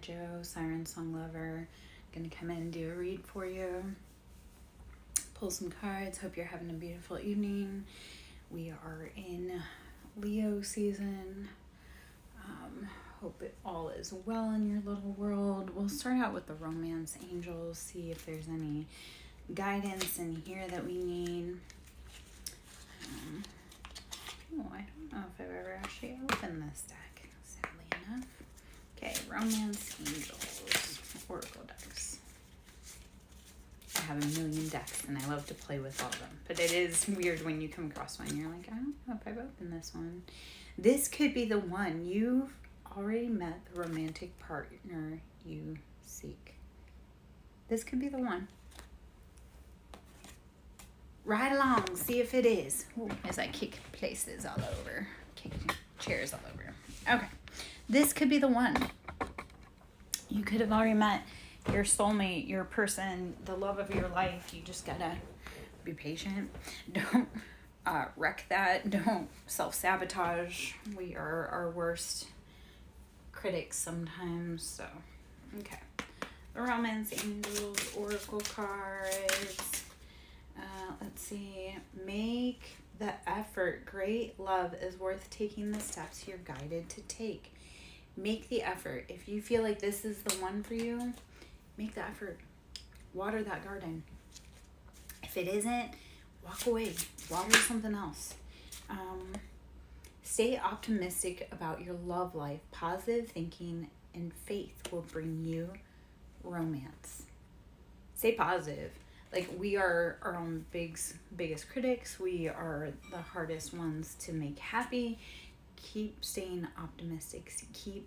Joe, SirenSong lover. Gonna come in and do a read for you. Pull some cards. Hope you're having a beautiful evening. We are in Leo season. Hope it all is well in your little world. We'll start out with the romance angels, see if there's any guidance in here that we need. I don't know if I've ever actually opened this deck, sadly enough. Okay, romance angels, oracle decks. I have a million decks and I love to play with all of them, but it is weird when you come across one. You're like, I don't know if I've opened this one. This could be the one. You've already met the romantic partner you seek. This could be the one. Right along, see if it is. Ooh, as I kick places all over, kick chairs all over. Okay, this could be the one. You could have already met your soulmate, your person, the love of your life. You just gotta be patient. Don't wreck that. Don't self-sabotage. We are our worst critics sometimes. So, okay. The romance angels, oracle cards. Let's see. Make the effort. Great love is worth taking the steps you're guided to take. Make the effort. If you feel like this is the one for you, make the effort. Water that garden. If it isn't, walk away. Water something else. Stay optimistic about your love life. Positive thinking and faith will bring you romance. Stay positive. Like, we are our own biggest critics. We are the hardest ones to make happy. Keep staying optimistic. Keep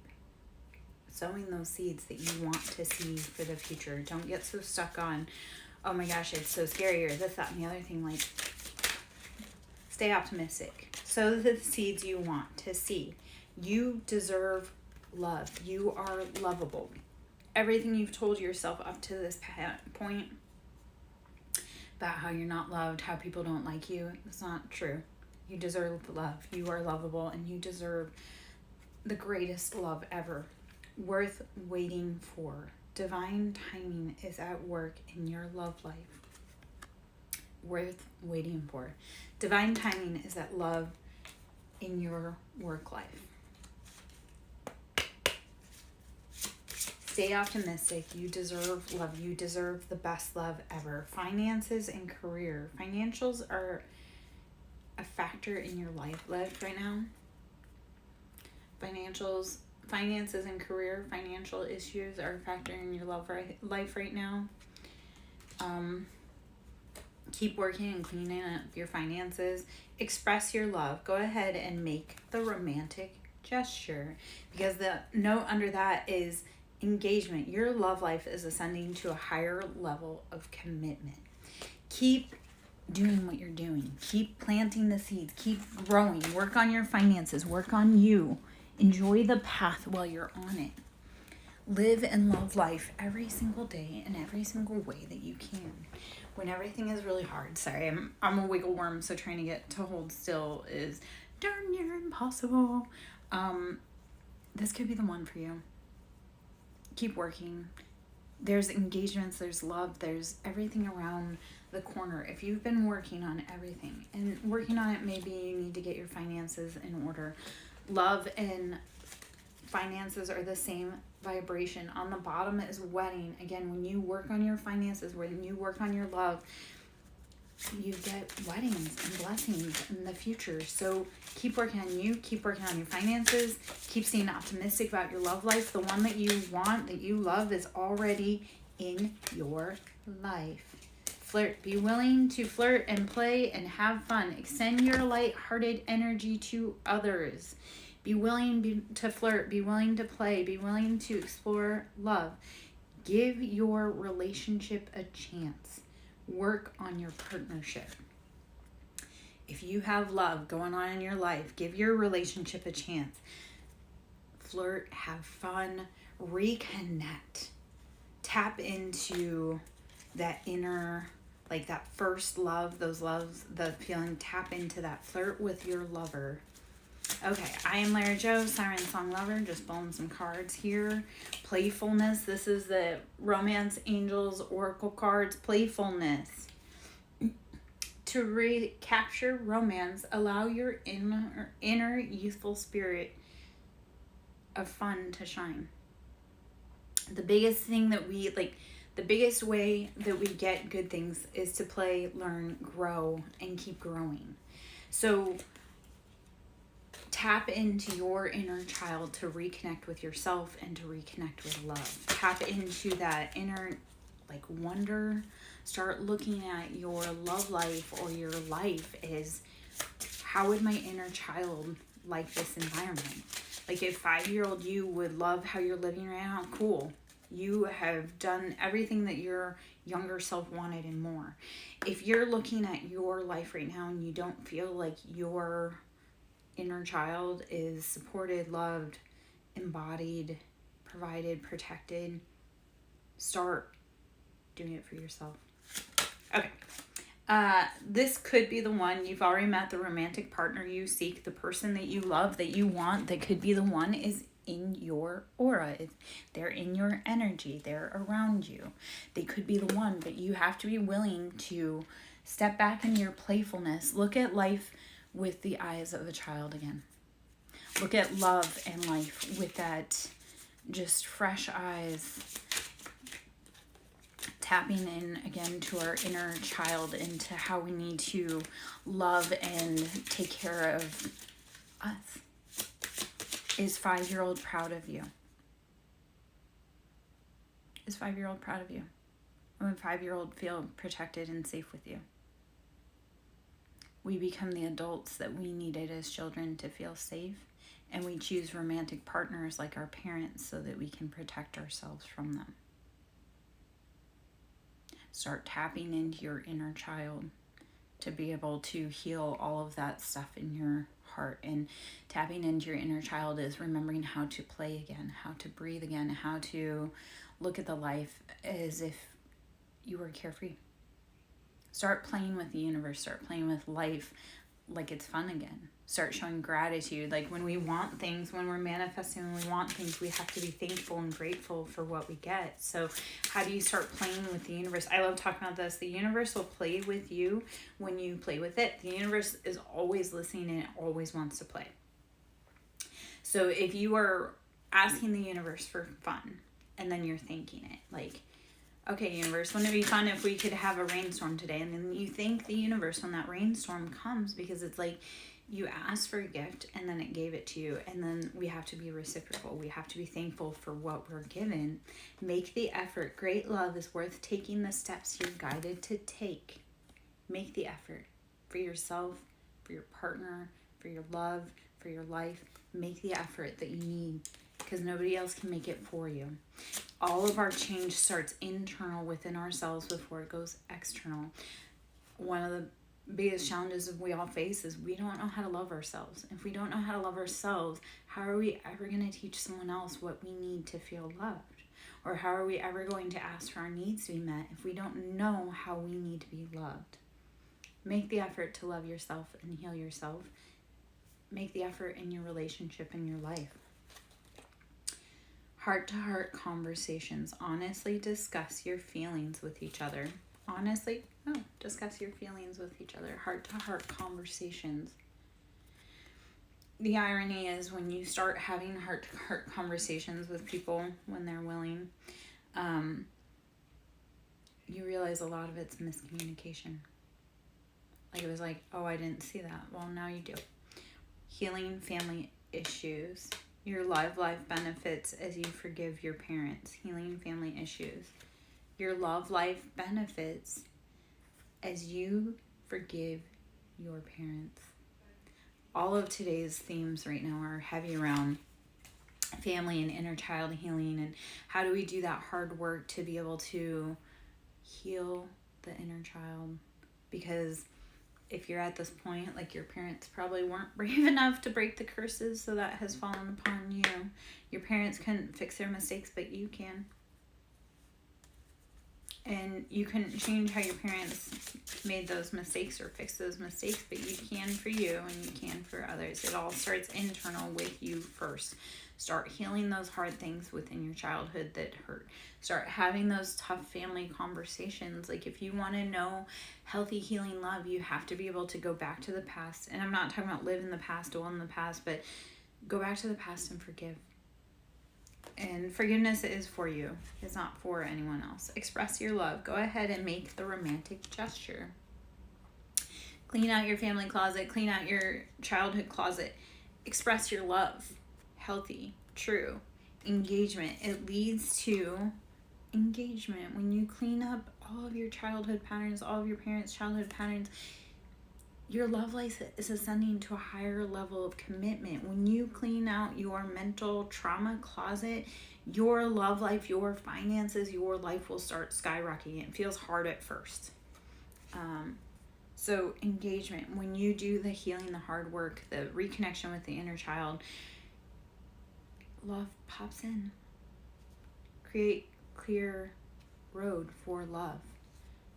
sowing those seeds that you want to see for the future. Don't get so stuck on, oh my gosh, it's so scary, or this, that, and the other thing. Like, stay optimistic. Sow the seeds you want to see. You deserve love. You are lovable. Everything you've told yourself up to this point about how you're not loved, how people don't like you, it's not true. You deserve love. You are lovable, and you deserve the greatest love ever. Worth waiting for. Divine timing is at work in your love life. Worth waiting for. Divine timing is at love in your work life. Stay optimistic. You deserve love. You deserve the best love ever. Finances and career. Financials are a factor in your life right now. Finances and career, financial issues are a factor in your life right now. Keep working and cleaning up your finances. Express your love. Go ahead and make the romantic gesture, because the note under that is engagement. Your love life is ascending to a higher level of commitment. Keep doing what you're doing. Keep planting the seeds. Keep growing. Work on your finances. Work on you. Enjoy the path while you're on it. Live and love life every single day in every single way that you can. When everything is really hard. Sorry, I'm a wiggle worm, so trying to get to hold still is darn near impossible. This could be the one for you. Keep working. There's engagements, there's love, there's everything around the corner. If you've been working on everything, and working on it, maybe you need to get your finances in order. Love and finances are the same vibration. On the bottom is wedding. Again, when you work on your finances, when you work on your love, you get weddings and blessings in the future. So keep working on you, keep working on your finances, keep staying optimistic about your love life. The one that you want, that you love, is already in your life. Flirt. Be willing to flirt and play and have fun. Extend your light-hearted energy to others. Be willing to flirt. Be willing to play. Be willing to explore love. Give your relationship a chance. Work on your partnership. If you have love going on in your life, give your relationship a chance. Flirt, have fun, reconnect. Tap into that inner, like that first love, those loves, the feeling. Tap into that. Flirt with your lover. Okay, I am Lara Joe, SirenSong lover, just pulling some cards here. Playfulness, this is the Romance Angels Oracle cards. Playfulness. To recapture romance, allow your inner youthful spirit of fun to shine. The biggest thing that the biggest way that we get good things is to play, learn, grow, and keep growing. So tap into your inner child to reconnect with yourself and to reconnect with love. Tap into that inner wonder. Start looking at your love life or your life as, how would my inner child like this environment? Like, if 5-year-old you would love how you're living right now, cool. You have done everything that your younger self wanted and more. If you're looking at your life right now and you don't feel like your inner child is supported, loved, embodied, provided, protected, start doing it for yourself. Okay. This could be the one. You've already met the romantic partner you seek, the person that you love, that you want, that could be the one is in your aura. They're in your energy. They're around you. They could be the one, but you have to be willing to step back in your playfulness. Look at life with the eyes of a child again. Look at love and life with that just fresh eyes. Tapping in again to our inner child, into how we need to love and take care of us. Is 5-year-old proud of you? Is 5-year-old proud of you? Or would 5-year-old feel protected and safe with you? We become the adults that we needed as children to feel safe, and we choose romantic partners like our parents so that we can protect ourselves from them. Start tapping into your inner child to be able to heal all of that stuff in your heart. And tapping into your inner child is remembering how to play again, how to breathe again, how to look at the life as if you were carefree. Start playing with the universe. Start playing with life like it's fun again. Start showing gratitude. Like, when we want things, when we're manifesting, when we want things, we have to be thankful and grateful for what we get. So how do you start playing with the universe? I love talking about this. The universe will play with you when you play with it. The universe is always listening and it always wants to play. So if you are asking the universe for fun and then you're thanking it, like, okay, universe, wouldn't it be fun if we could have a rainstorm today? And then you thank the universe when that rainstorm comes, because it's like you asked for a gift and then it gave it to you. And then we have to be reciprocal. We have to be thankful for what we're given. Make the effort. Great love is worth taking the steps you're guided to take. Make the effort for yourself, for your partner, for your love, for your life. Make the effort that you need, because nobody else can make it for you. All of our change starts internal within ourselves before it goes external. One of the biggest challenges we all face is we don't know how to love ourselves. If we don't know how to love ourselves, how are we ever going to teach someone else what we need to feel loved? Or how are we ever going to ask for our needs to be met if we don't know how we need to be loved? Make the effort to love yourself and heal yourself. Make the effort in your relationship and your life. Heart-to-heart conversations. Honestly discuss your feelings with each other. Discuss your feelings with each other. Heart-to-heart conversations. The irony is, when you start having heart-to-heart conversations with people when they're willing, you realize a lot of it's miscommunication. Like, it was like, oh, I didn't see that. Well, now you do. Healing family issues. Your life benefits as you forgive your parents. Healing family issues. Your love life benefits as you forgive your parents. All of today's themes right now are heavy around family and inner child healing, and how do we do that hard work to be able to heal the inner child. Because if you're at this point, like, your parents probably weren't brave enough to break the curses, so that has fallen upon you. Your parents couldn't fix their mistakes, but you can. And you couldn't change how your parents made those mistakes or fix those mistakes, but you can for you and you can for others. It all starts internal with you first. Start healing those hard things within your childhood that hurt. Start having those tough family conversations. Like, if you want to know healthy, healing love, you have to be able to go back to the past. And I'm not talking about live in the past, dwell in the past, but go back to the past and forgive. And forgiveness is for you. It's not for anyone else. Express your love. Go ahead and make the romantic gesture. Clean out your family closet. Clean out your childhood closet. Express your love. Healthy, true engagement. It leads to engagement. When you clean up all of your childhood patterns, all of your parents' childhood patterns, your love life is ascending to a higher level of commitment. When you clean out your mental trauma closet, your love life, your finances, your life will start skyrocketing. It feels hard at first. So engagement, when you do the healing, the hard work, the reconnection with the inner child, love pops in. Create clear road for love.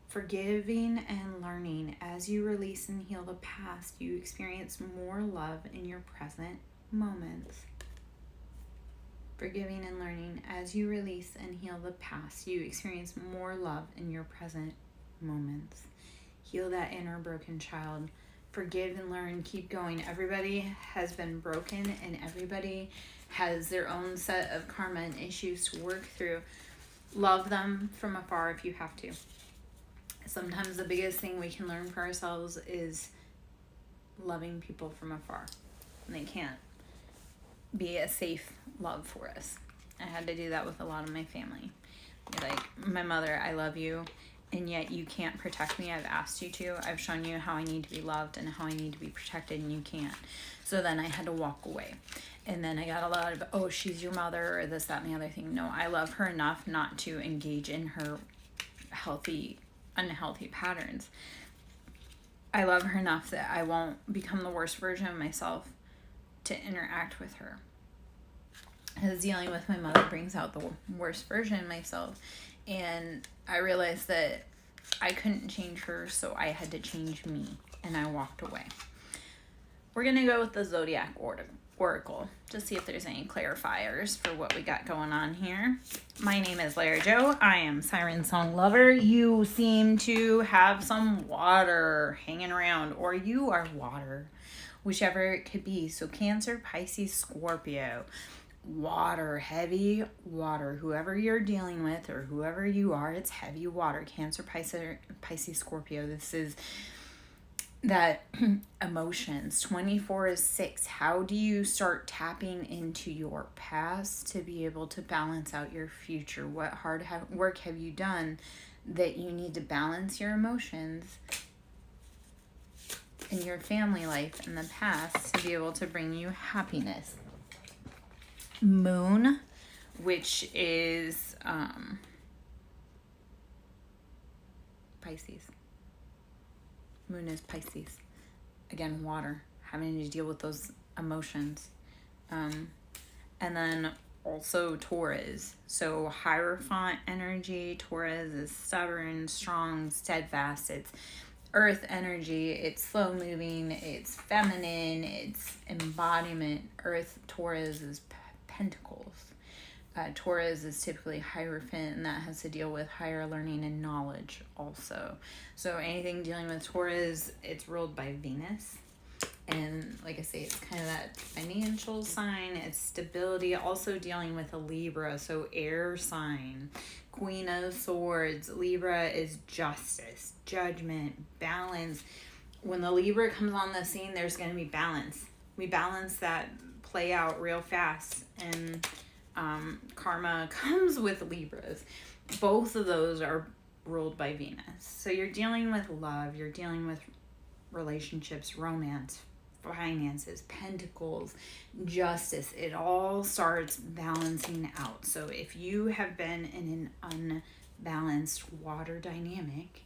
Forgiving and learning. As you release and heal the past, you experience more love in your present moments. Forgiving and learning. As you release and heal the past, you experience more love in your present moments. Heal that inner broken child. Forgive and learn. Keep going. Everybody has been broken and everybody has their own set of karma and issues to work through. Love them from afar if you have to. Sometimes the biggest thing we can learn for ourselves is loving people from afar. And they can't be a safe love for us. I had to do that with a lot of my family. Like, my mother, I love you, and yet you can't protect me. I've asked you to. I've shown you how I need to be loved and how I need to be protected, and you can't. So then I had to walk away. And then I got a lot of, oh, she's your mother, or this, that, and the other thing. No, I love her enough not to engage in her unhealthy patterns. I love her enough that I won't become the worst version of myself to interact with her. Because dealing with my mother brings out the worst version of myself. And I realized that I couldn't change her, so I had to change me. And I walked away. We're going to go with the Zodiac Oracle to see if there's any clarifiers for what we got going on here. My name is Lara Jo. I am SirenSong lover. You seem to have some water hanging around, or you are water, whichever it could be. So Cancer, Pisces, Scorpio. Water, heavy water. Whoever you're dealing with or whoever you are, it's heavy water. Cancer, Pisces, Scorpio. This is that emotions. 24 is 6. How do you start tapping into your past to be able to balance out your future? What hard work have you done that you need to balance your emotions in your family life in the past to be able to bring you happiness? Moon, which is Pisces. Moon is Pisces. Again, water, having to deal with those emotions. And then also Taurus. So Hierophant energy. Taurus is stubborn, strong, steadfast. It's earth energy. It's slow moving. It's feminine. It's embodiment. Earth, Taurus is pentacles. Taurus is typically Hierophant, and that has to deal with higher learning and knowledge also. So anything dealing with Taurus, it's ruled by Venus. And like I say, it's kind of that financial sign. It's stability. Also dealing with a Libra, so air sign. Queen of Swords. Libra is justice, judgment, balance. When the Libra comes on the scene, there's going to be balance. We balance that play out real fast, and karma comes with Libras. Both of those are ruled by Venus. So you're dealing with love, you're dealing with relationships, romance, finances, pentacles, justice. It all starts balancing out. So if you have been in an unbalanced water dynamic,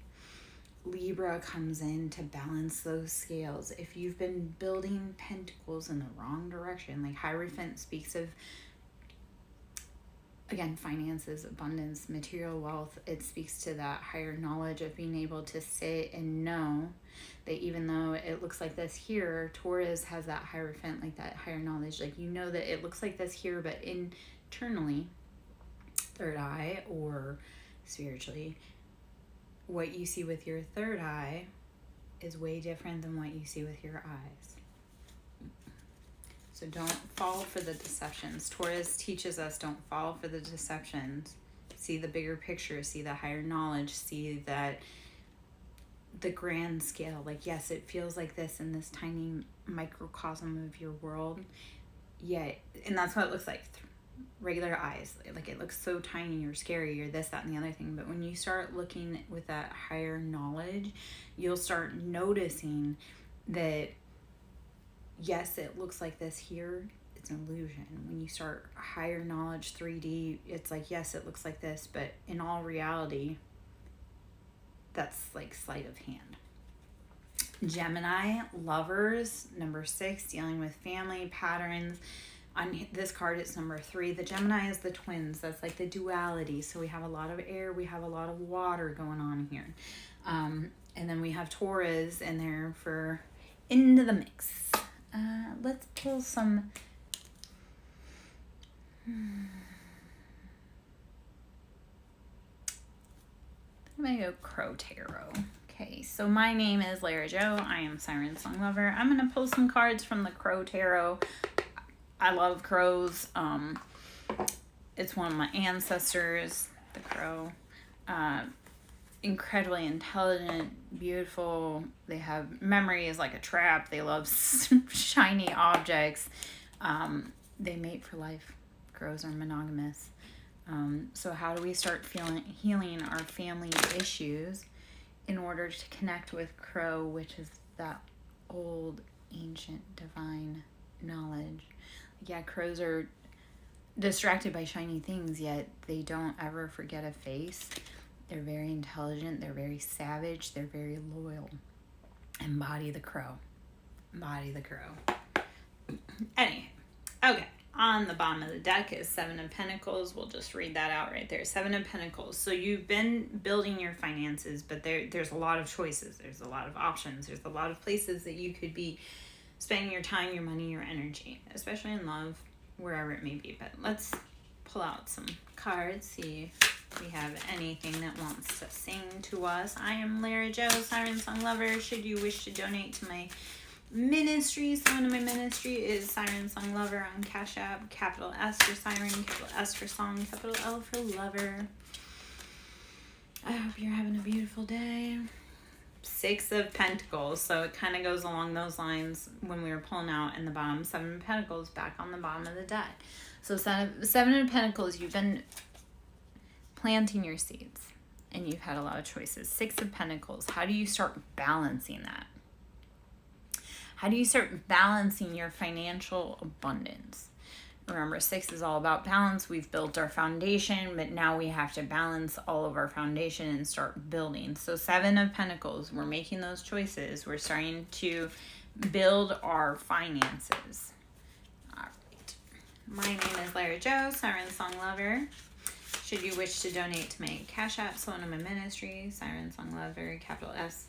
Libra comes in to balance those scales. If you've been building pentacles in the wrong direction, like Hierophant speaks of again, finances, abundance, material wealth. It speaks to that higher knowledge of being able to sit and know that even though it looks like this here, Taurus has that Hierophant, like that higher knowledge. Like, you know that it looks like this here, but internally, third eye or spiritually, what you see with your third eye is way different than what you see with your eyes. So don't fall for the deceptions. Taurus teaches us, don't fall for the deceptions. See the bigger picture, see the higher knowledge, see that the grand scale. Like, yes, it feels like this in this tiny microcosm of your world, yet, and that's what it looks like. Regular eyes, like, it looks so tiny or scary or this, that, and the other thing. But when you start looking with that higher knowledge, you'll start noticing that, yes, it looks like this here, it's an illusion. When you start higher knowledge 3D, it's like, yes, it looks like this, but in all reality, that's like sleight of hand. Gemini, lovers, number 6, dealing with family patterns. On this card, it's number 3. The Gemini is the twins. That's like the duality. So we have a lot of air, we have a lot of water going on here. And then we have Taurus in there for into the mix. Let's pull some. I'm going to go Crow Tarot. Okay, so my name is Lara Jo. I am SirenSong Lover. I'm going to pull some cards from the Crow Tarot. I love crows. It's one of my ancestors, the crow. Incredibly intelligent, beautiful. They have memory is like a trap. They love shiny objects. They mate for life. Crows are monogamous. So how do we start healing our family issues in order to connect with Crow, which is that old, ancient, divine knowledge? Yeah, crows are distracted by shiny things, yet they don't ever forget a face. They're very intelligent. They're very savage. They're very loyal. Embody the crow. Embody the crow. Anyway, okay. On the bottom of the deck is 7 of Pentacles. We'll just read that out right there. 7 of Pentacles. So you've been building your finances, but there's a lot of choices. There's a lot of options. There's a lot of places that you could be spending your time, your money, your energy, especially in love, wherever it may be. But let's pull out some cards, see if we have anything that wants to sing to us. I am Lara Jo, SirenSong Lover. Should you wish to donate to my ministry, someone in my ministry is SirenSong Lover on Cash App. Capital S for Siren, capital S for Song, capital L for Lover. I hope you're having a beautiful day. 6 of Pentacles, so it kind of goes along those lines when we were pulling out in the bottom. 7 of Pentacles back on the bottom of the deck. So 7 of Pentacles, you've been planting your seeds and you've had a lot of choices. 6 of Pentacles, how do you start balancing that? How do you start balancing your financial abundance? Remember, 6 is all about balance. We've built our foundation, but now we have to balance all of our foundation and start building. So 7 of Pentacles, we're making those choices. We're starting to build our finances. All right. My name is Lara Jo, SirenSong Lover. Should you wish to donate to my Cash App, someone in my ministry, SirenSong Lover, capital S,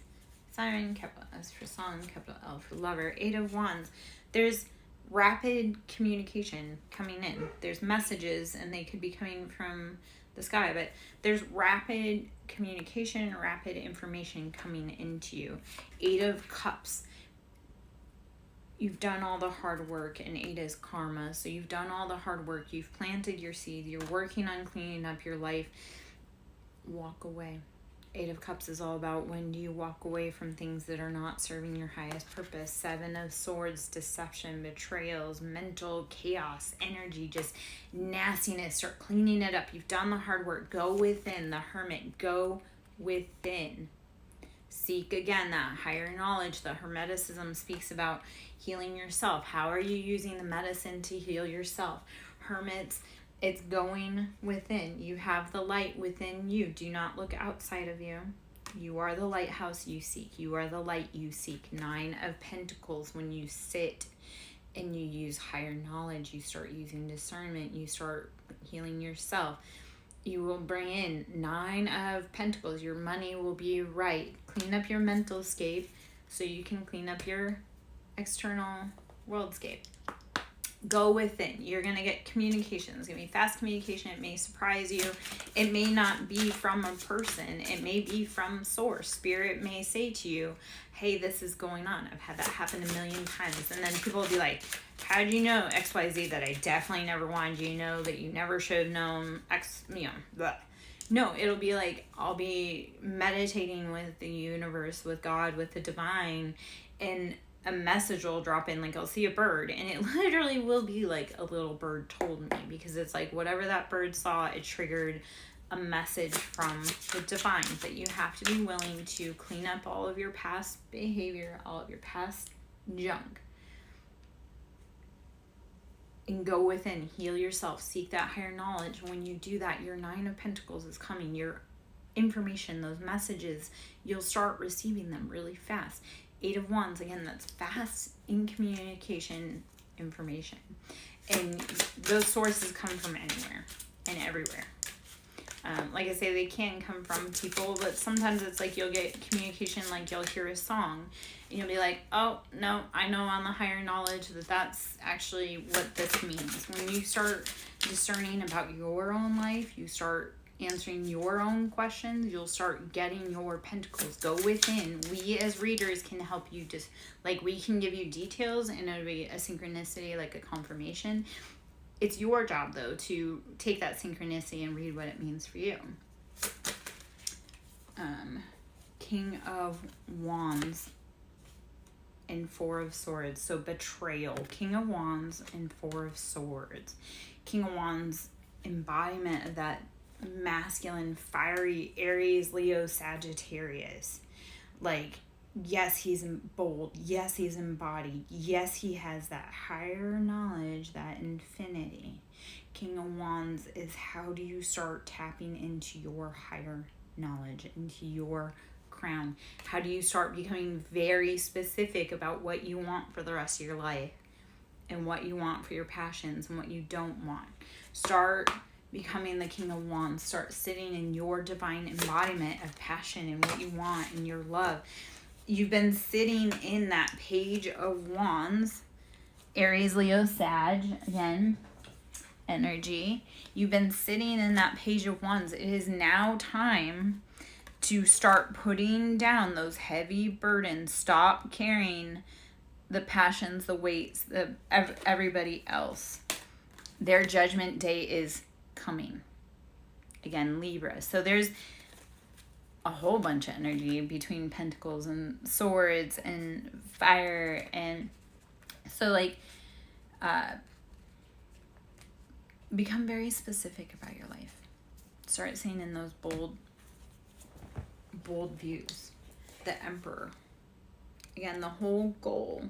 Siren, capital S for Song, capital L for Lover. 8 of Wands. There's rapid communication coming in. There's messages and they could be coming from the sky, but there's rapid communication, rapid information coming into you. 8 of Cups. You've done all the hard work, and 8 is karma. So you've done all the hard work. You've planted your seed. You're working on cleaning up your life. Walk away. 8 of Cups is all about when do you walk away from things that are not serving your highest purpose. 7 of Swords, deception, betrayals, mental chaos, energy, just nastiness. Start cleaning it up. You've done the hard work. Go within. The Hermit. Go within. Seek again that higher knowledge. The Hermeticism speaks about healing yourself. How are you using the medicine to heal yourself? Hermits, it's going within. You have the light within you. Do not look outside of you. You are the lighthouse you seek. You are the light you seek. 9 of Pentacles. When you sit and you use higher knowledge, you start using discernment. You start healing yourself. You will bring in 9 of Pentacles. Your money will be right. Clean up your mental scape so you can clean up your external worldscape. Go within. You're going to get communication. It's going to be fast communication. It may surprise you. It may not be from a person. It may be from source. Spirit may say to you, hey, this is going on. I've had that happen a million times. And then people will be like, how did you know XYZ that I definitely never wanted you to know, that you never should have known X, blah. No, it'll be like, I'll be meditating with the universe, with God, with the divine, and a message will drop in, like I'll see a bird, and it literally will be like a little bird told me, because it's like whatever that bird saw, it triggered a message from the divine, that you have to be willing to clean up all of your past behavior, all of your past junk, and go within, heal yourself, seek that higher knowledge. When you do that, your 9 of Pentacles is coming. Your information, those messages, you'll start receiving them really fast. 8 of Wands, again, that's fast in communication information. And those sources come from anywhere and everywhere. Like I say, they can come from people, but sometimes it's like you'll get communication, like you'll hear a song and you'll be like, oh, no, I know on the higher knowledge that that's actually what this means. When you start discerning about your own life, you start answering your own questions, you'll start getting your pentacles. Go within. We as readers can help you, just like we can give you details and it'll be a synchronicity, like a confirmation. It's your job though to take that synchronicity and read what it means for you. King of Wands and 4 of Swords. So betrayal. King of Wands and 4 of Swords. King of Wands, embodiment of that masculine, fiery Aries, Leo, Sagittarius. Like, yes, he's bold. Yes, he's embodied. Yes, he has that higher knowledge, that infinity. King of Wands is, how do you start tapping into your higher knowledge, into your crown? How do you start becoming very specific about what you want for the rest of your life, and what you want for your passions and what you don't want? Start becoming the King of Wands. Start sitting in your divine embodiment of passion and what you want and your love. You've been sitting in that Page of Wands, Aries, Leo, Sag, again, energy. You've been sitting in that Page of Wands. It is now time to start putting down those heavy burdens. Stop carrying the passions, the weights of everybody else. Their judgment day is coming. Again, Libra. So there's a whole bunch of energy between Pentacles and Swords and fire, and so like become very specific about your life. Start seeing in those bold views. The Emperor. Again, the whole goal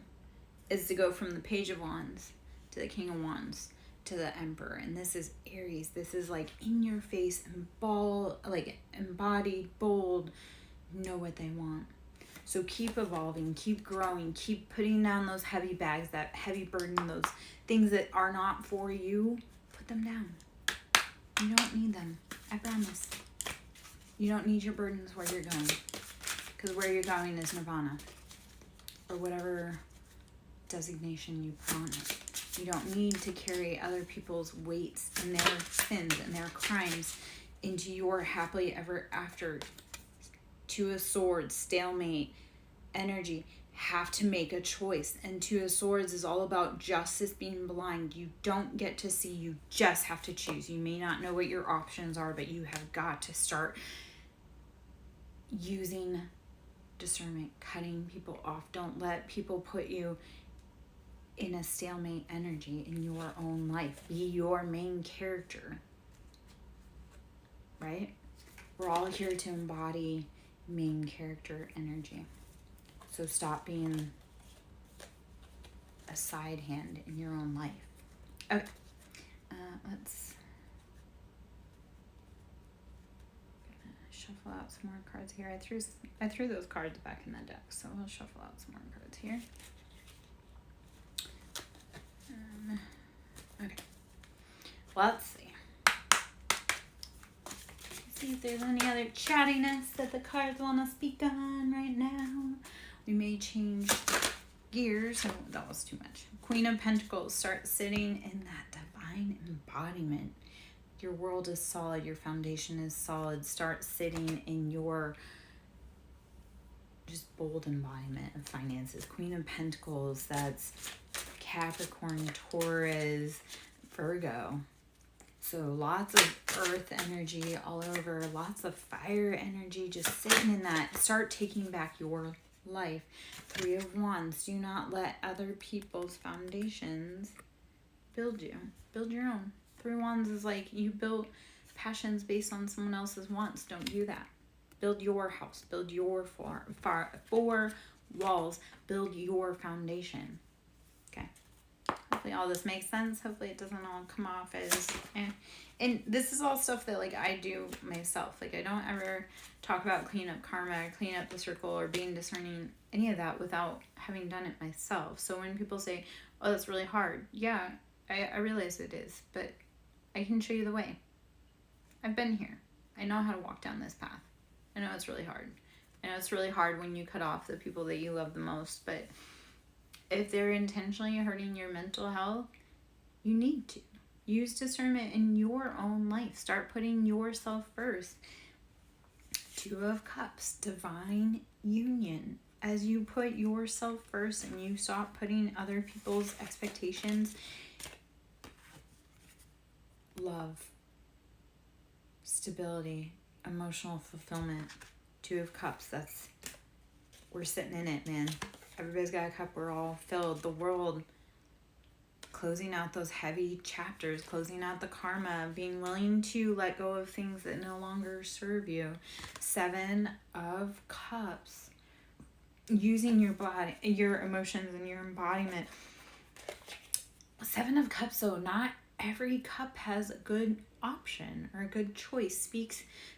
is to go from the Page of Wands to the King of Wands to the Emperor. And this is Aries. This is like in your face and like embodied, bold, know what they want. So keep evolving, keep growing, keep putting down those heavy bags, that heavy burden, those things that are not for you. Put them down. You don't need them. I promise. You don't need your burdens where you're going, because where you're going is nirvana, or whatever designation you put on it. You don't need to carry other people's weights and their sins and their crimes into your happily ever after. 2 of Swords, stalemate energy. Have to make a choice. And 2 of Swords is all about justice being blind. You don't get to see. You just have to choose. You may not know what your options are, but you have got to start using discernment, cutting people off. Don't let people put you in a stalemate energy in your own life. Be your main character, right? We're all here to embody main character energy. So stop being a side hand in your own life. Okay, let's shuffle out some more cards here. I threw those cards back in the deck, so we'll shuffle out some more cards here. Okay, let's see. see if there's any other chattiness that the cards want to speak on right now. We may change gears. Oh, that was too much. Queen of Pentacles, start sitting in that divine embodiment. Your world is solid. Your foundation is solid. Start sitting in your just bold embodiment of finances. Queen of Pentacles, that's Capricorn, Taurus, Virgo. So lots of earth energy all over, lots of fire energy, just sitting in that. Start taking back your life. Three of Wands, do not let other people's foundations build you. Build your own. Three of Wands is like you built passions based on someone else's wants. Don't do that. Build your house. Build your four walls. Build your foundation. Okay. Hopefully all this makes sense. Hopefully it doesn't all come off as and this is all stuff that like I do myself. Like I don't ever talk about clean up karma, clean up the circle, or being discerning, any of that without having done it myself. So when people say, oh, that's really hard, yeah, I realize it is, but I can show you the way. I've been here. I know how to walk down this path. I know it's really hard. I know it's really hard when you cut off the people that you love the most, but if they're intentionally hurting your mental health, you need to use discernment in your own life. Start putting yourself first. Two of Cups, divine union. As you put yourself first and you stop putting other people's expectations, love, stability, emotional fulfillment. Two of Cups, that's, we're sitting in it, man. Everybody's got a cup. We're all filled. The world, closing out those heavy chapters, closing out the karma, being willing to let go of things that no longer serve you. Seven of Cups, using your body, your emotions, and your embodiment. Seven of Cups, though, not every cup has a good option or a good choice.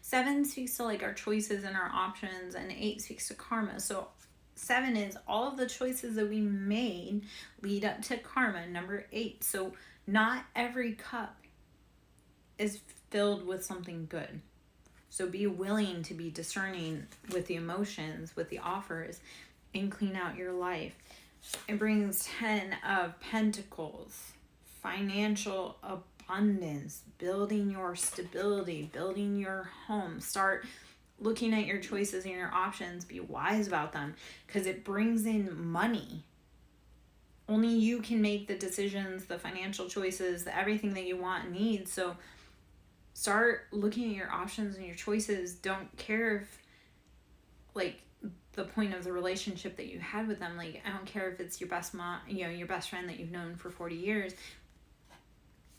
Seven speaks to like our choices and our options, and 8 speaks to karma. So 7 is all of the choices that we made lead up to karma. Number 8. So not every cup is filled with something good. So be willing to be discerning with the emotions, with the offers, and clean out your life. It brings 10 of Pentacles, financial abundance, building your stability, building your home. Start looking at your choices and your options. Be wise about them because it brings in money. Only you can make the decisions, the financial choices, everything that you want and need. So start looking at your options and your choices. Don't care if like the point of the relationship that you had with them, like I don't care if it's your best mom, your best friend that you've known for 40 years.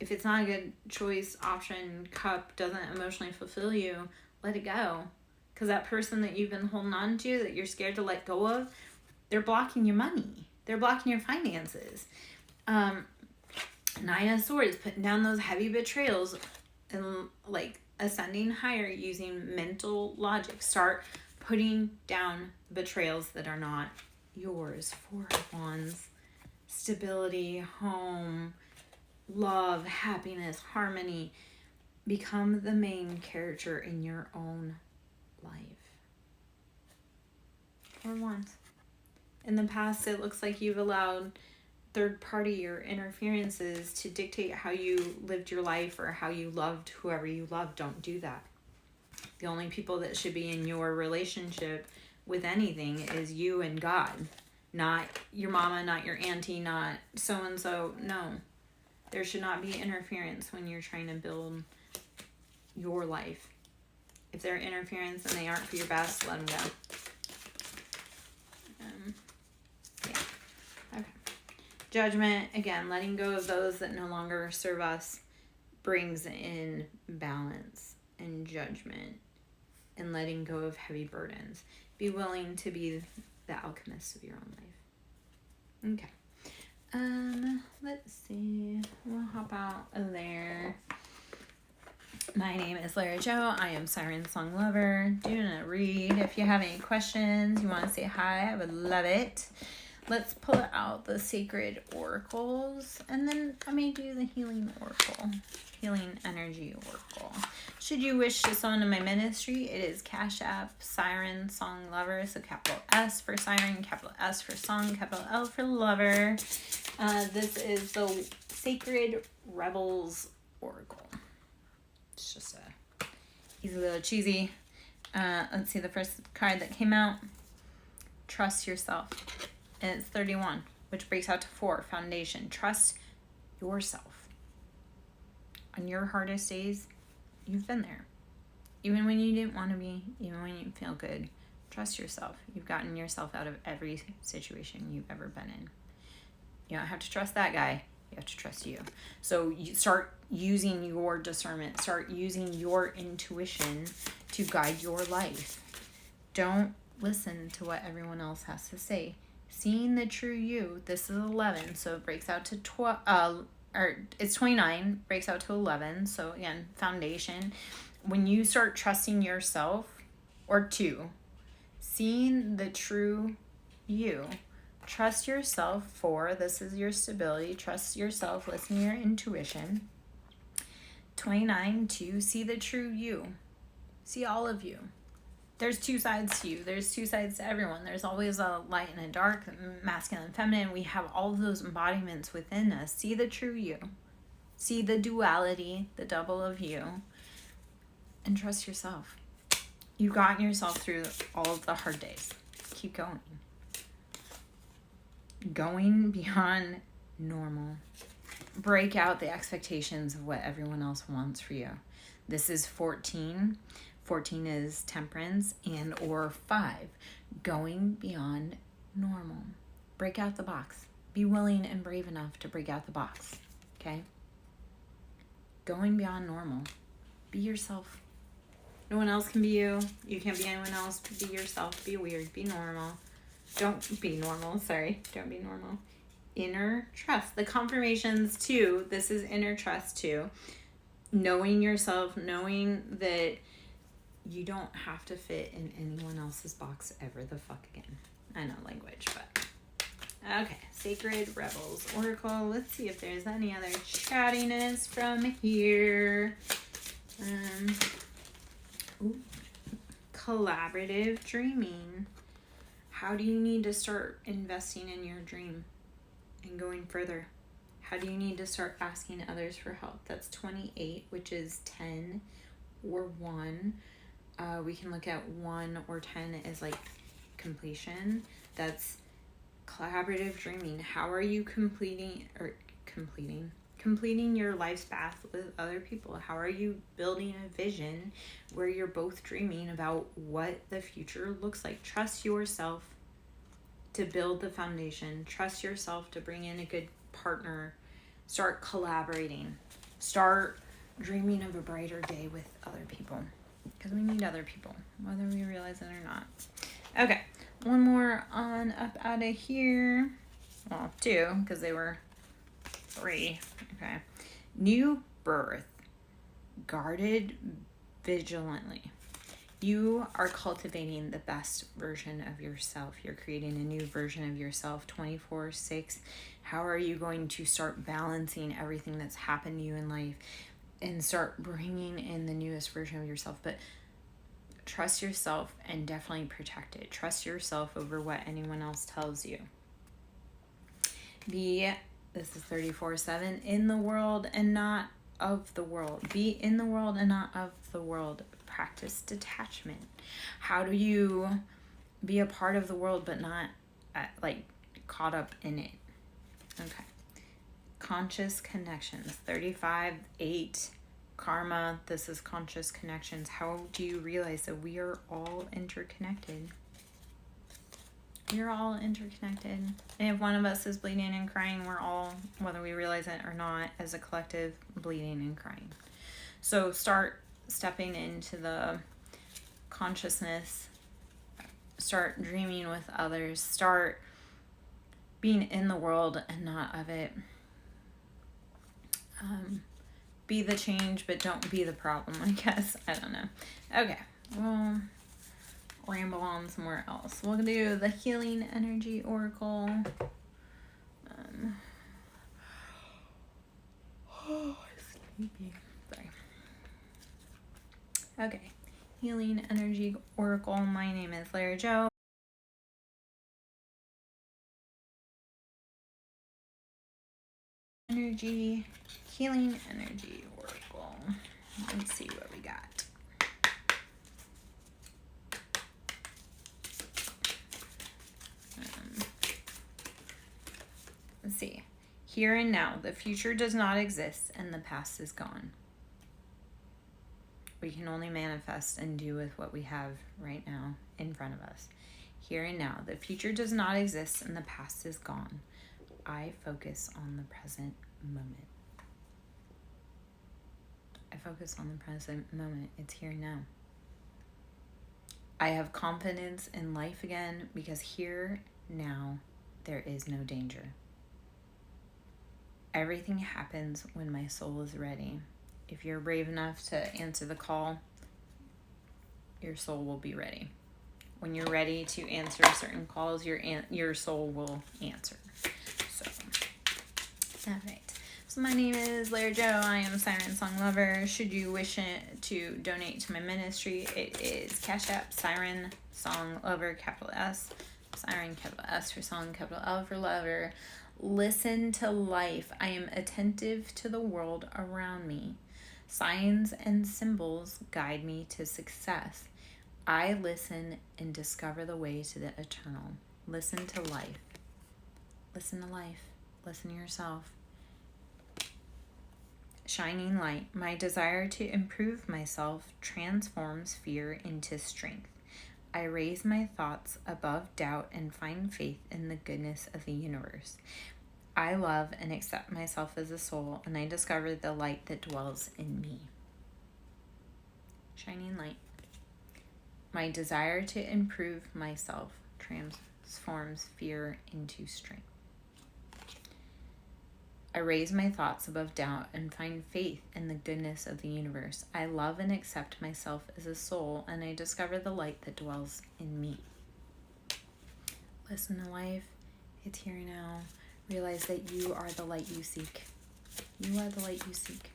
If it's not a good choice, option, cup, doesn't emotionally fulfill you, let it go. Because that person that you've been holding on to, that you're scared to let go of, they're blocking your money. They're blocking your finances. 9 of Swords, putting down those heavy betrayals and like ascending higher using mental logic. Start putting down betrayals that are not yours. 4 of Wands, stability, home, love, happiness, harmony. Become the main character in your own life. 4 of Wands. In the past, it looks like you've allowed third party or interferences to dictate how you lived your life or how you loved whoever you loved. Don't do that. The only people that should be in your relationship with anything is you and God. Not your mama, not your auntie, not so-and-so. No. There should not be interference when you're trying to build your life. If they're interference and they aren't for your best, let them go. Yeah. Okay. Judgment, again, letting go of those that no longer serve us brings in balance and judgment and letting go of heavy burdens. Be willing to be the alchemist of your own life. Okay. Let's see. We'll hop out of there. My name is Lara Jo. I am SirenSong Lover. Doing a read. If you have any questions, you want to say hi, I would love it. let's pull out the sacred oracles, and then I may do the healing oracle, healing energy oracle. Should you wish to sow into my ministry, it is Cash App, SirenSong Lover. So capital S for Siren, capital S for Song, capital L for Lover. This is the Sacred Rebels Oracle. It's just a easy little cheesy. Let's see the first card that came out. Trust yourself. And it's 31, which breaks out to 4, foundation. Trust yourself. On your hardest days, you've been there. Even when you didn't want to be, even when you didn't feel good, trust yourself. You've gotten yourself out of every situation you've ever been in. You don't have to trust that guy. You have to trust you. So you start using your discernment. Start using your intuition to guide your life. Don't listen to what everyone else has to say. Seeing the true you. This is 11, so it breaks out to 12. It's 29, breaks out to 11. So again, foundation. When you start trusting yourself, or 2, seeing the true you. Trust yourself. 4, this is your stability. Trust yourself. Listen to your intuition. 29, 2, see the true you. See all of you. There's 2 sides to you. There's 2 sides to everyone. There's always a light and a dark, masculine and feminine. We have all of those embodiments within us. See the true you. See the duality, the double of you. And trust yourself. You've gotten yourself through all of the hard days. Keep going. Going beyond normal. Break out the expectations of what everyone else wants for you. This is 14. 14 is temperance, and or 5, going beyond normal. Break out the box. Be willing and brave enough to break out the box. Okay? Going beyond normal. Be yourself. No one else can be you. You can't be anyone else. Be yourself. Be weird. Be normal. Don't be normal. Sorry. Don't be normal. Inner trust. The confirmations too. This is inner trust too. Knowing yourself. Knowing that you don't have to fit in anyone else's box ever the fuck again. I know language, but... Okay. Sacred Rebels Oracle. Let's see if there's any other chattiness from here. Collaborative dreaming. How do you need to start investing in your dream and going further? How do you need to start asking others for help? That's 28, which is 10 or 1. We can look at 1 or 10 as like completion. That's collaborative dreaming. How are you completing your life's path with other people? How are you building a vision where you're both dreaming about what the future looks like? Trust yourself to build the foundation. Trust yourself to bring in a good partner. Start collaborating. Start dreaming of a brighter day with other people. Because we need other people, whether we realize it or not. Okay, one more on up out of here. Well, 2, because they were 3. Okay. New birth. Guarded vigilantly. You are cultivating the best version of yourself. You're creating a new version of yourself 24/6. How are you going to start balancing everything that's happened to you in life and start bringing in the newest version of yourself? But trust yourself and definitely protect it. Trust yourself over what anyone else tells you. This is 34/7, in the world and not of the world. Be in the world and not of the world. Practice detachment. How do you be a part of the world but not caught up in it? Okay. Conscious connections. 35/8. Karma. This is conscious connections. How do you realize that we are all interconnected? We're all interconnected. And if one of us is bleeding and crying, we're all, whether we realize it or not, as a collective, bleeding and crying. So start stepping into the consciousness. Start dreaming with others. Start being in the world and not of it. Be the change, but don't be the problem, I guess. I don't know. Okay. Well, ramble on somewhere else. We'll do the Healing Energy Oracle. Sleepy. Sorry. Okay. Healing Energy Oracle. My name is Lara Jo. Healing Energy Oracle. Let's see what we got. Let's see. Here and now, the future does not exist and the past is gone. We can only manifest and do with what we have right now in front of us. Here and now, the future does not exist and the past is gone. I focus on the present moment. I focus on the present moment. It's here now. I have confidence in life again because here now there is no danger. Everything happens when my soul is ready. If you're brave enough to answer the call, your soul will be ready. When you're ready to answer certain calls, your soul will answer. So, all right. So my name is Lara Jo. I am a SirenSong lover. Should you wish to donate to my ministry, it is Cash App, SirenSong Lover, capital S. Siren, capital S for song, capital L for lover. Listen to life. I am attentive to the world around me. Signs and symbols guide me to success. I listen and discover the way to the eternal. Listen to life. Listen to life. Listen to yourself. Shining light. My desire to improve myself transforms fear into strength. I raise my thoughts above doubt and find faith in the goodness of the universe. I love and accept myself as a soul, and I discover the light that dwells in me. Shining light. My desire to improve myself transforms fear into strength. I raise my thoughts above doubt and find faith in the goodness of the universe. I love and accept myself as a soul, and I discover the light that dwells in me. Listen to life. It's here now. Realize that you are the light you seek. You are the light you seek.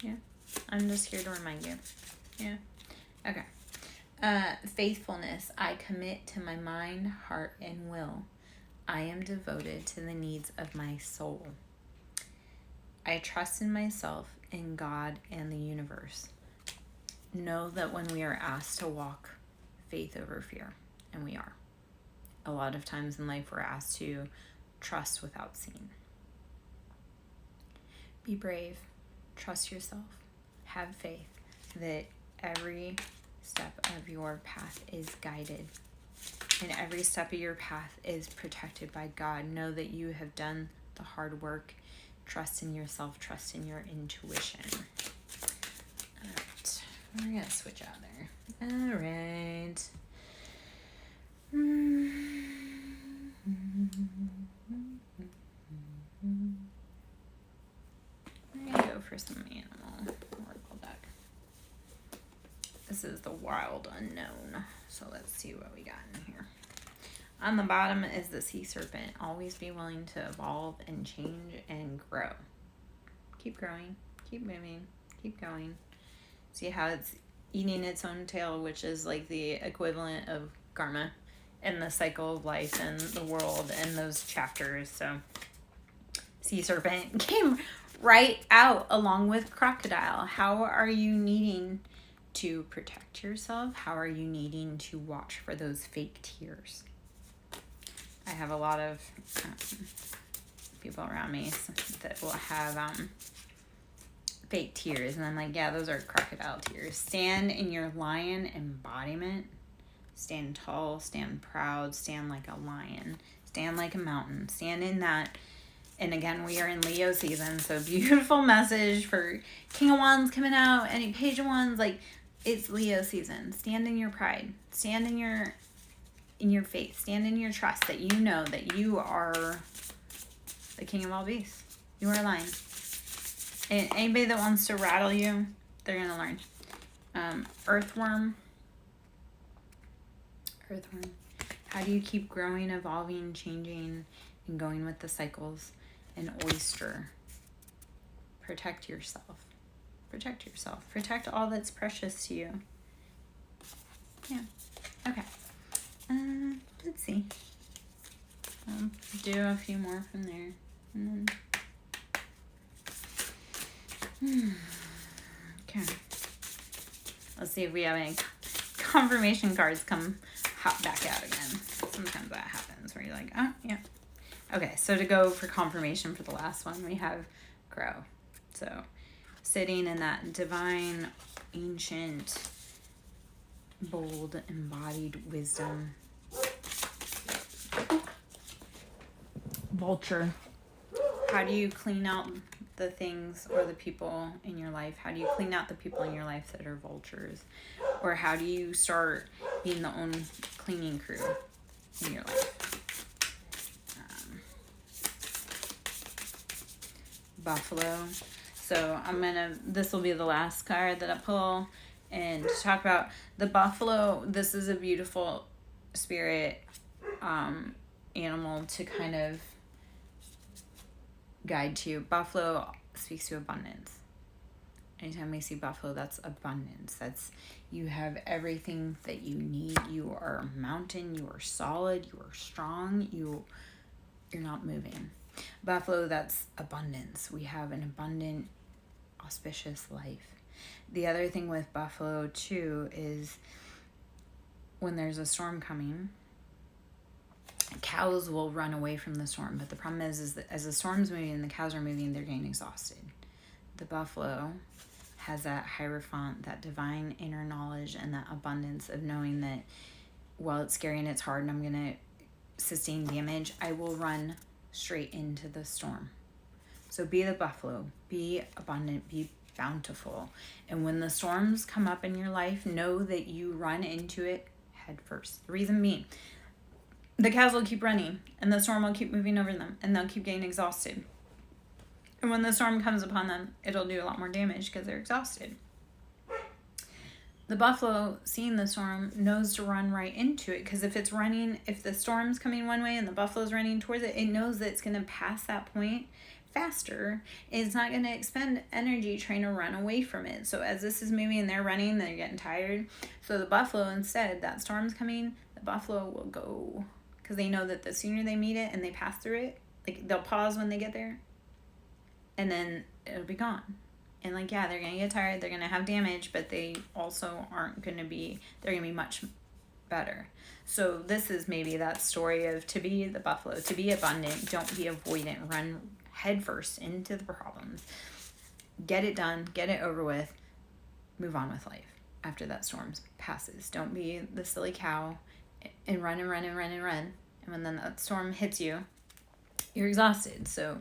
Yeah. I'm just here to remind you. Yeah. Okay. Faithfulness. I commit to my mind, heart, and will. I am devoted to the needs of my soul. I trust in myself, in God, and the universe. Know that when we are asked to walk faith over fear, and we are. A lot of times in life we're asked to trust without seeing. Be brave. Trust yourself. Have faith that every step of your path is guided. And every step of your path is protected by God. Know that you have done the hard work. Trust in yourself. Trust in your intuition. All right. We're going to switch out there. All right. We're going to go for some animal oracle deck. This is the wild unknown. So let's see what we got in here. On the bottom is the sea serpent. Always be willing to evolve and change and grow. Keep growing. Keep moving. Keep going. See how it's eating its own tail, which is like the equivalent of karma and the cycle of life and the world and those chapters. So sea serpent came right out along with crocodile. How are you needing to protect yourself? How are you needing to watch for those fake tears? I have a lot of people around me that will have fake tears, and I'm like, yeah, those are crocodile tears. Stand in your lion embodiment. Stand tall, stand proud, stand like a lion, stand like a mountain, stand in that. And again, we are in Leo season, so beautiful message for King of Wands coming out, any Page of Wands, like, it's Leo season. Stand in your pride. Stand in your faith. Stand in your trust that you know that you are the king of all beasts. You are a lion. And anybody that wants to rattle you, they're going to learn. Earthworm. Earthworm. How do you keep growing, evolving, changing, and going with the cycles? An oyster. Protect yourself. Protect yourself. Protect all that's precious to you. Yeah. Okay. Let's see. I'll do a few more from there. And then, okay. Let's see if we have any confirmation cards come hop back out again. Sometimes that happens where you're like, oh, yeah. Okay, so to go for confirmation for the last one, we have grow. So sitting in that divine, ancient, bold, embodied wisdom. Vulture. How do you clean out the things or the people in your life? How do you clean out the people in your life that are vultures? Or how do you start being the own cleaning crew in your life? Buffalo. So this will be the last card that I pull. And to talk about the buffalo, this is a beautiful spirit animal to kind of guide to you. Buffalo speaks to abundance. Anytime we see buffalo, that's abundance. That's you have everything that you need. You are a mountain. You are solid. You are strong. You're not moving. Buffalo, that's abundance. We have an abundant, auspicious life. The other thing with buffalo too is when there's a storm coming, cows will run away from the storm. But the problem is that as the storm's moving and the cows are moving, they're getting exhausted. The buffalo has that hierophant, that divine inner knowledge and that abundance of knowing that while it's scary and it's hard and I'm going to sustain damage, I will run straight into the storm. So be the buffalo, be abundant, be bountiful. And when the storms come up in your life, know that you run into it head first. The reason being, the cows will keep running and the storm will keep moving over them and they'll keep getting exhausted. And when the storm comes upon them, it'll do a lot more damage because they're exhausted. The buffalo, seeing the storm, knows to run right into it because if the storm's coming one way and the buffalo's running towards it, it knows that it's going to pass that point faster. It's not going to expend energy trying to run away from it. So as this is moving and they're running, they're getting tired. So the buffalo, instead, that storm's coming, the buffalo will go because they know that the sooner they meet it and they pass through it, like they'll pause when they get there and then it'll be gone. And like, yeah, they're going to get tired, they're going to have damage, but they also they're going to be much better. So this is maybe that story of to be the buffalo, to be abundant, don't be avoidant, run headfirst into the problems. Get it done, get it over with, move on with life after that storm passes. Don't be the silly cow and run and run and run and run. And when then that storm hits you, you're exhausted. So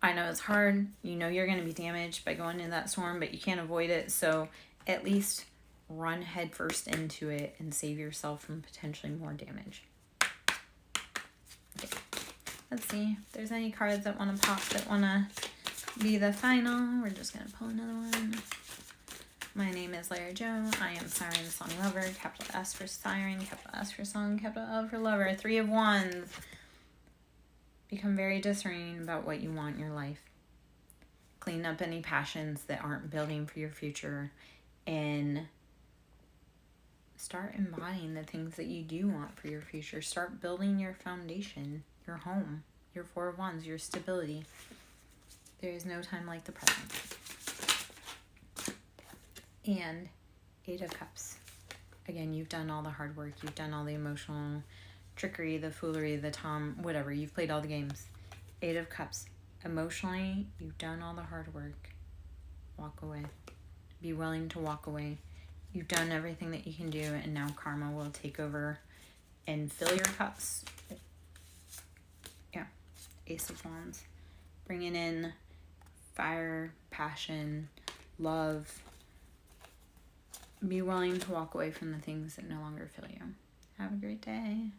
I know it's hard. You know you're going to be damaged by going into that storm, but you can't avoid it. So at least run headfirst into it and save yourself from potentially more damage. Okay. Let's see if there's any cards that want to pop that want to be the final. We're just going to pull another one. My name is Larry Joe. I am SirenSong Lover. Capital S for Siren, capital S for Song, capital L for Lover. 3 of Wands. Become very discerning about what you want in your life. Clean up any passions that aren't building for your future and start embodying the things that you do want for your future. Start building your foundation, your home, your 4 of Wands, your stability. There is no time like the present. And 8 of Cups. Again, you've done all the hard work. You've done all the emotional trickery, the foolery, the whatever. You've played all the games. 8 of Cups. Emotionally, you've done all the hard work. Walk away. Be willing to walk away. You've done everything that you can do, and now karma will take over and fill your cups. Yeah. Ace of Wands. Bringing in fire, passion, love. Be willing to walk away from the things that no longer fill you. Have a great day.